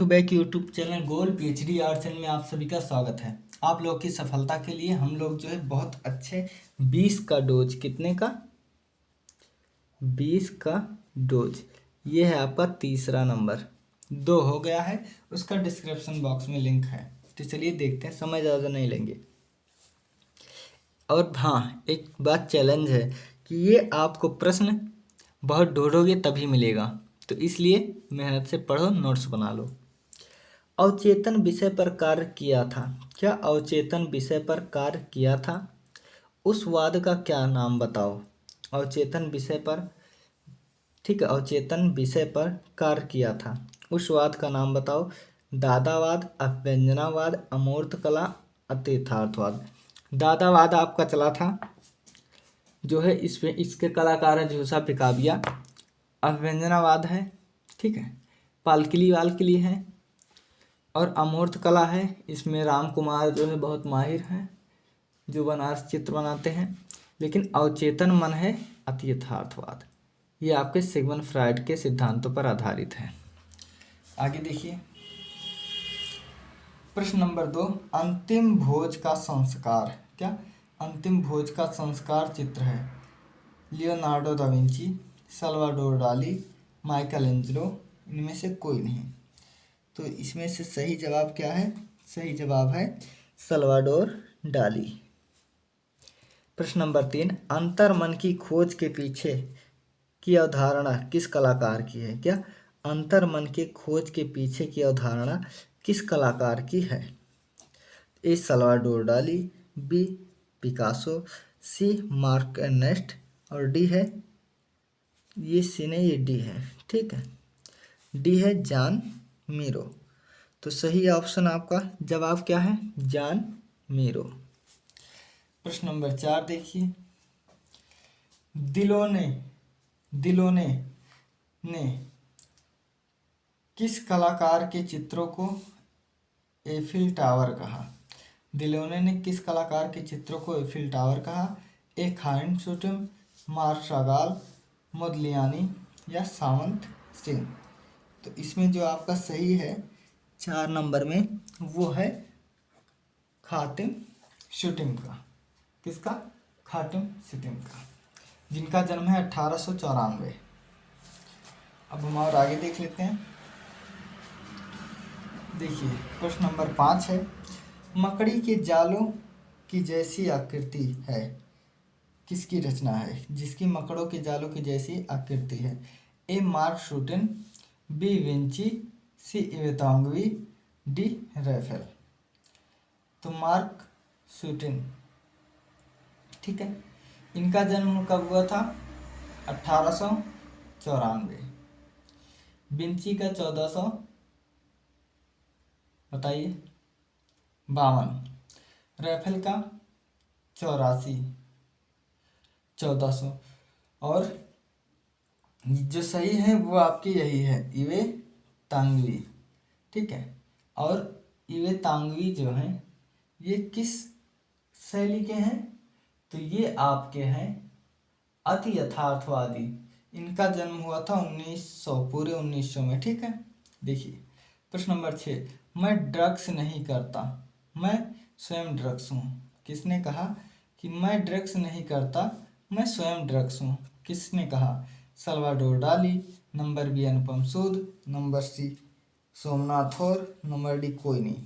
To back YouTube channel goal PhD arts में आप सभी का स्वागत है। आप लोग की सफलता के लिए हम लोग जो है बहुत अच्छे 20 का डोज, कितने का 20 का डोज, ये है आपका तीसरा नंबर 2 हो गया है। उसका डिस्क्रिप्शन बॉक्स में लिंक है, तो चलिए देखते हैं, समय ज़्यादा नहीं लेंगे। और हाँ, एक बात चैलेंज है कि ये आपको प्रश्न बहुत ढूंढोगे तभी मिलेगा, तो इसलिए मेहनत से पढ़ो, नोट्स बना लो। अवचेतन विषय पर कार्य किया था। क्या अवचेतन विषय पर कार्य किया था? उस वाद का क्या नाम बताओ। अवचेतन विषय पर, ठीक है, अवचेतन विषय पर कार्य किया था, उस वाद का नाम बताओ। दादावाद, अभ्यंजनावाद, अमूर्त कला, अतीतार्थवाद। दादावाद आपका चला था, जो है इसमें इसके कलाकार है झूसा पिकाबिया। अभ्यंजनावाद है, ठीक है, पालकिली वालकिली है। और अमूर्त कला है, इसमें राम कुमार जो है बहुत माहिर हैं, जो बनारस चित्र बनाते हैं। लेकिन अवचेतन मन है अति यथार्थवाद, ये आपके सिगमंड फ्रायड के सिद्धांतों पर आधारित है। आगे देखिए, प्रश्न नंबर 2, अंतिम भोज का संस्कार। क्या अंतिम भोज का संस्कार चित्र है? लियोनार्डो दा विंची, सल्वाडोर डाली, माइकल एंजेलो, इनमें से कोई नहीं। तो इसमें से सही जवाब क्या है? सही जवाब है सल्वाडोर डाली। प्रश्न नंबर 3, अंतर मन की खोज के पीछे की अवधारणा किस कलाकार की है? क्या अंतर मन के खोज के पीछे की अवधारणा किस कलाकार की है? ए सल्वाडोर डाली, बी पिकासो, सी मार्क एर्नेस्ट, और डी है, ये सी नहीं, ये डी है, ठीक है, डी है जॉन मीरो। तो सही ऑप्शन आपका जवाब क्या है? John Miro. प्रश्न नंबर 4 देखिए, दिलोने ने किस कलाकार के चित्रों को एफिल टावर कहा? दिलोने ने किस कलाकार के चित्रों को एफिल टावर कहा? ए खाइन शूटिंग, मार्क शागाल, मोदलियानी या सावंत सिंह। तो इसमें जो आपका सही है 4 नंबर में, वो है खातिम शूटिंग का। किसका? खातिम शूटिंग का, जिनका जन्म है 1894। अब हम और आगे देख लेते हैं। देखिए, प्रश्न नंबर 5 है, मकड़ी के जालों की जैसी आकृति है, किसकी रचना है जिसकी मकड़ों के जालों की जैसी आकृति है? ए मार्क शूटिन, बी विंची, सी इवेतांगवी, डी रैफेल। तो मार्क शूटिन, ठीक है, इनका जन्म कब हुआ था? 1894। विंची का 1400, बताइए, 52। रैफेल का 84, 1400। और जो सही है वो आपकी यही है, इवे तांगवी, ठीक है। और इवे तांगवी जो हैं, ये किस शैली के हैं? तो ये आपके हैं अति यथार्थवादी। इनका जन्म हुआ था 1900, पूरे 1900 में, ठीक है। देखिए, प्रश्न नंबर 6, मैं ड्रग्स नहीं करता, मैं स्वयं ड्रग्स हूँ। किसने कहा कि मैं ड्रग्स नहीं करता, मैं स्वयं ड्रग्स हूँ? किसने कहा? सल्वाडोर डाली, नंबर बी अनुपम सूद, नंबर सी सोमनाथ और, नंबर डी कोई नहीं।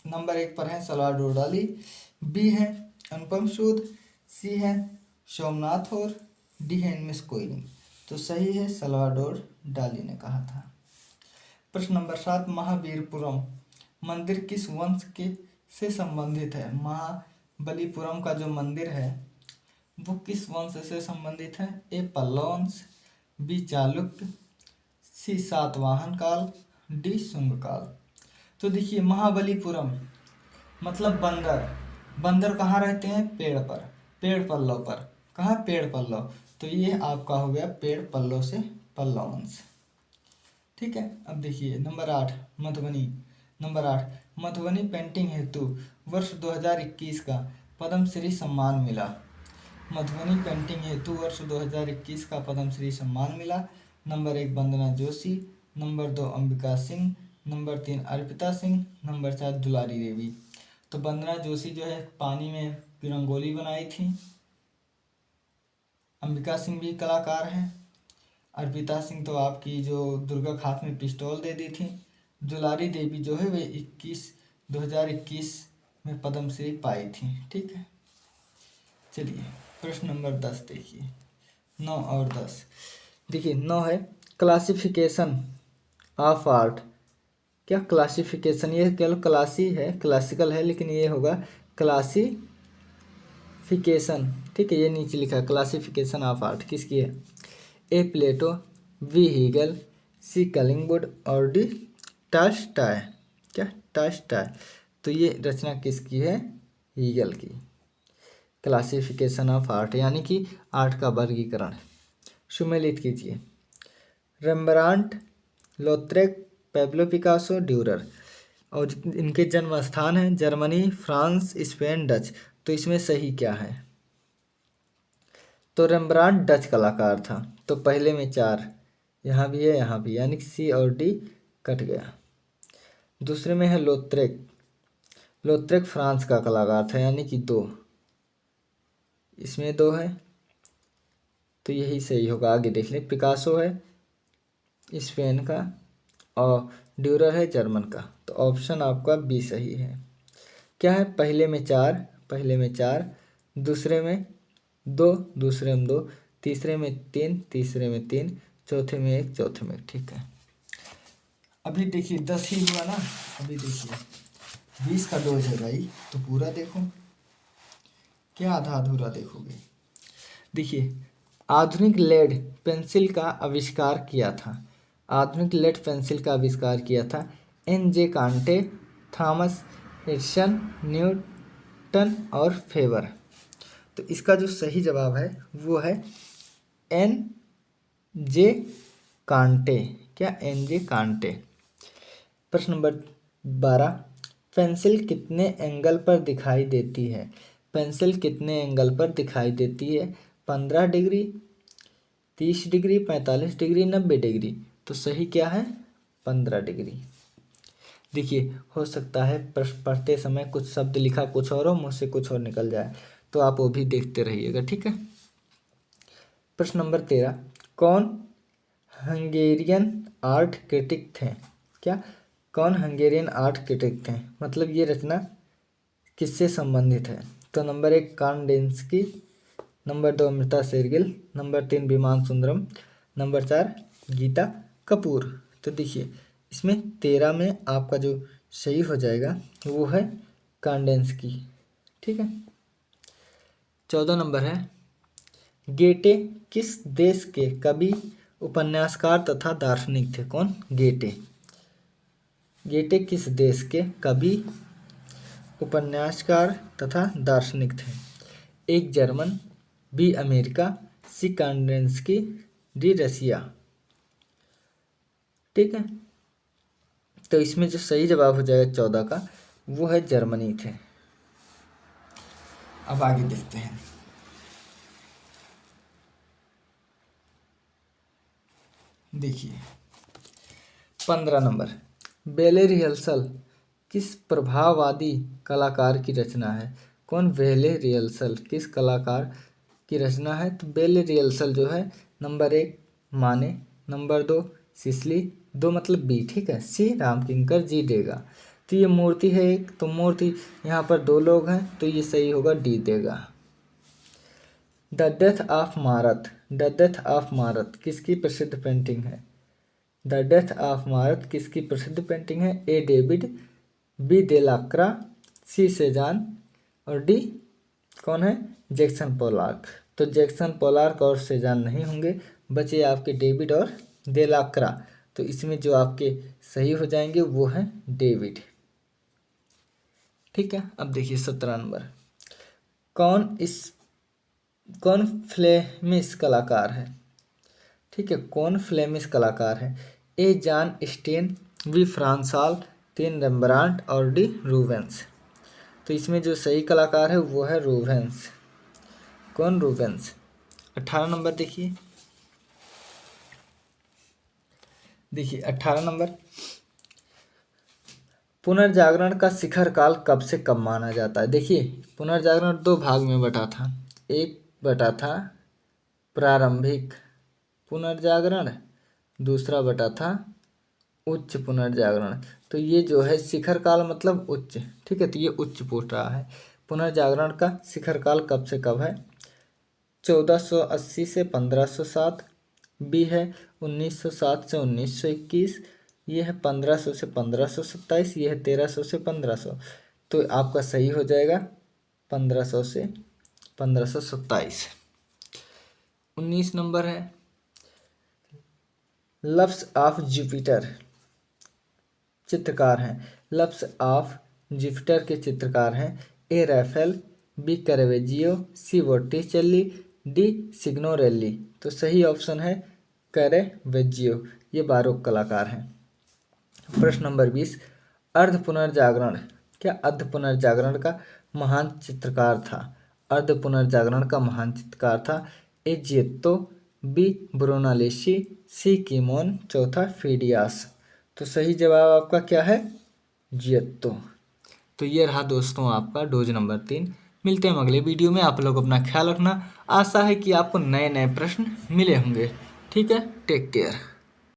नंबर 1 पर है सल्वाडोर डाली, बी है अनुपम सूद, सी है सोमनाथ और, डी है इनमें से कोई नहीं। तो सही है सल्वाडोर डाली ने कहा था। प्रश्न नंबर 7, महावीरपुरम मंदिर किस वंश के से संबंधित है? महाबलीपुरम का जो मंदिर है वो किस वंश से संबंधित है? ए पल्लव वंश, बी चालुक्य, सी सातवाहन काल, डी शुंग काल। तो देखिए, महाबलीपुरम मतलब बंदर। बंदर कहाँ रहते हैं? पेड़ पर, पेड़ पल्लव पर। कहाँ? पेड़ पल्लव। तो ये आपका हो गया पेड़ पल्लव से पल्लव वंश, ठीक है। अब देखिए number 8, Madhubani. Number 8, Madhubani painting हेतु वर्ष 2021 का पद्मश्री सम्मान मिला। मधुबनी पेंटिंग हेतु वर्ष 2021 का पद्मश्री सम्मान मिला। Number 1 Vandana Joshi, number 2 Ambika Singh, number 3 Arpita Singh, number 4 Dulari Devi. तो वंदना जोशी जो है पानी में रंगोली बनाई थी। अंबिका सिंह भी कलाकार हैं। अर्पिता सिंह तो आपकी जो दुर्गा हाथ में पिस्तौल दे दी थी। दुलारी देवी जो है वे 2021 में पद्मश्री पाई थी। ठीक है, चलिए प्रश्न नंबर 10 देखिए, 9 और 10। देखिए 9 है क्लासिफिकेशन ऑफ आर्ट। क्या क्लासिफिकेशन, ये केवल क्लासी है, क्लासिकल है, लेकिन ये होगा क्लासिफिकेशन। ठीक है, ये नीचे लिखा है क्लासिफिकेशन ऑफ आर्ट किसकी है? ए प्लेटो, वी हीगल, सी कलिंगवुड और डी टॉल्स्टॉय। क्या टॉल्स्टॉय? तो ये रचना किसकी है? हीगल की। क्लासिफिकेशन ऑफ आर्ट यानी कि आर्ट का वर्गीकरण। सुमेलित कीजिए। Rembrandt, Lautrec, Pablo Picasso, Durer. और इनके जन्म स्थान है जर्मनी, फ्रांस, स्पेन, डच। तो इसमें सही क्या है? तो रेम्ब्रांट डच कलाकार था। तो पहले में 4, यहाँ भी है यहाँ भी, यानी कि सी और डी कट गया। दूसरे में है लोत्रेक। लोत्रेक फ्रांस का कलाकार था, यानी कि 2, इसमें 2 है, तो यही सही होगा। आगे देख लें। पिकासो है स्पेन का और ड्यूरर है जर्मन का। तो ऑप्शन आपका बी सही है। क्या है? पहले में 4, पहले में 4, दूसरे में 2, दूसरे में 2, तीसरे में 3, तीसरे में 3, चौथे में 1, चौथे में 1। ठीक है, अभी देखिए 10 ही हुआ ना। अभी देखिए 20 का डोज है भाई, तो पूरा देखो, क्या आधा अधूरा देखोगे। देखिए आधुनिक लेड पेंसिल का आविष्कार किया था। आधुनिक लेड पेंसिल का आविष्कार किया था N.J. कांटे, थॉमस एडिसन, न्यूटन और फेबर। तो इसका जो सही जवाब है वो है N.J. कांटे। क्या? N.J. कांटे। प्रश्न नंबर 12, पेंसिल कितने एंगल पर दिखाई देती है? पेंसिल कितने एंगल पर दिखाई देती है? 15 डिग्री, 30 डिग्री, 45 डिग्री, 90 डिग्री। तो सही क्या है? 15 डिग्री। देखिए हो सकता है प्रश्न पढ़ते समय कुछ शब्द लिखा कुछ और हो, मुँह से कुछ और निकल जाए, तो आप वो भी देखते रहिएगा। ठीक है। प्रश्न नंबर 13, कौन हंगेरियन आर्ट क्रिटिक थे? क्या? कौन हंगेरियन आर्ट क्रिटिक थे? मतलब ये रचना किससे संबंधित है? तो number 1 Kandinsky, number 2 Amrita Shergil, number 3 Viman Sundaram, number 4 Geeta Kapoor. तो देखिए इसमें 13 में आपका जो सही हो जाएगा वो है कांडेंस्की। ठीक है। 14 नंबर है गेटे किस देश के कवि, उपन्यासकार तथा दार्शनिक थे? कौन? गेटे। गेटे किस देश के कवि, उपन्यासकार तथा दार्शनिक थे? 1 जर्मन, बी अमेरिका, सी कांडेंस्की, डी रसिया। ठीक है, तो इसमें जो सही जवाब हो जाएगा 14 का वो है जर्मनी थे। अब आगे देखते हैं। देखिए 15 नंबर, बेले रिहर्सल किस प्रभाववादी कलाकार की रचना है? कौन? बेले रिहर्सल किस कलाकार की रचना है? तो बेले रिहर्सल जो है नंबर 1 माने, नंबर 2 सिसली, 2 मतलब बी। ठीक है, सी रामकिंकर, जी देगा। तो ये मूर्ति है एक, तो मूर्ति यहाँ पर 2 लोग हैं, तो ये सही होगा डी देगा। The death of Marat, the death of Marat किसकी प्रसिद्ध पेंटिंग है? द डेथ ऑफ मारत किसकी प्रसिद्ध पेंटिंग है? ए डेविड, बी देलाक्रा, सी सेजान और डी कौन है? जैक्सन पोलार्क। तो जैक्सन पोलार्क और सेजान नहीं होंगे, बचे आपके डेविड और देलाक्रा। तो इसमें जो आपके सही हो जाएंगे वो है डेविड। ठीक है, अब देखिए 17 नंबर, कौन फ्लेमिश कलाकार है? ठीक है, कौन फ्लेमिश कलाकार है? ए जॉन स्टेन, बी फ्रांसाल, 3 रेम्ब्रांट और डी रूबेंस। तो इसमें जो सही कलाकार है वो है रूबेंस। कौन? रूबेंस। 18 नंबर देखिए, 18 नंबर, पुनर्जागरण का शिखर काल कब से कब माना जाता है? देखिए, पुनर्जागरण दो भाग में बटा था। एक बटा था प्रारंभिक पुनर्जागरण, दूसरा बटा था उच्च पुनर्जागरण। तो ये जो है शिखर काल मतलब उच्च, ठीक है, तो ये उच्च पूछ रहा है। पुनर्जागरण का शिखर काल कब से कब है? 1480 से 1507, बी है 1907 से 1921, ये है 1500 से 1527, ये है 1300 से 1500। तो आपका सही हो जाएगा 1500 से 1527। 19 नंबर है, लव्स ऑफ जुपिटर चित्रकार हैं। लव्स ऑफ जुपिटर के चित्रकार हैं ए रैफेल, बी कैरेवेजियो, सी बॉटिचेल्ली, डी सिग्नोरेल्ली। तो सही ऑप्शन है कैरेवेजियो, ये बारोक कलाकार हैं। प्रश्न नंबर 20, अर्ध पुनर्जागरण क्या अर्ध पुनर्जागरण का महान चित्रकार था? अर्ध पुनर्जागरण का महान चित्रकार था ए जिएत्तो, बी ब्रोनालिसी, सी कीमोन, चौथा फीडियास। तो सही जवाब आपका क्या है? जिएत्तो। तो ये रहा दोस्तों आपका डोज नंबर 3। मिलते हैं अगले वीडियो में। आप लोग अपना ख्याल रखना। आशा है कि आपको नए नए प्रश्न मिले होंगे। ठीक है, टेक केयर।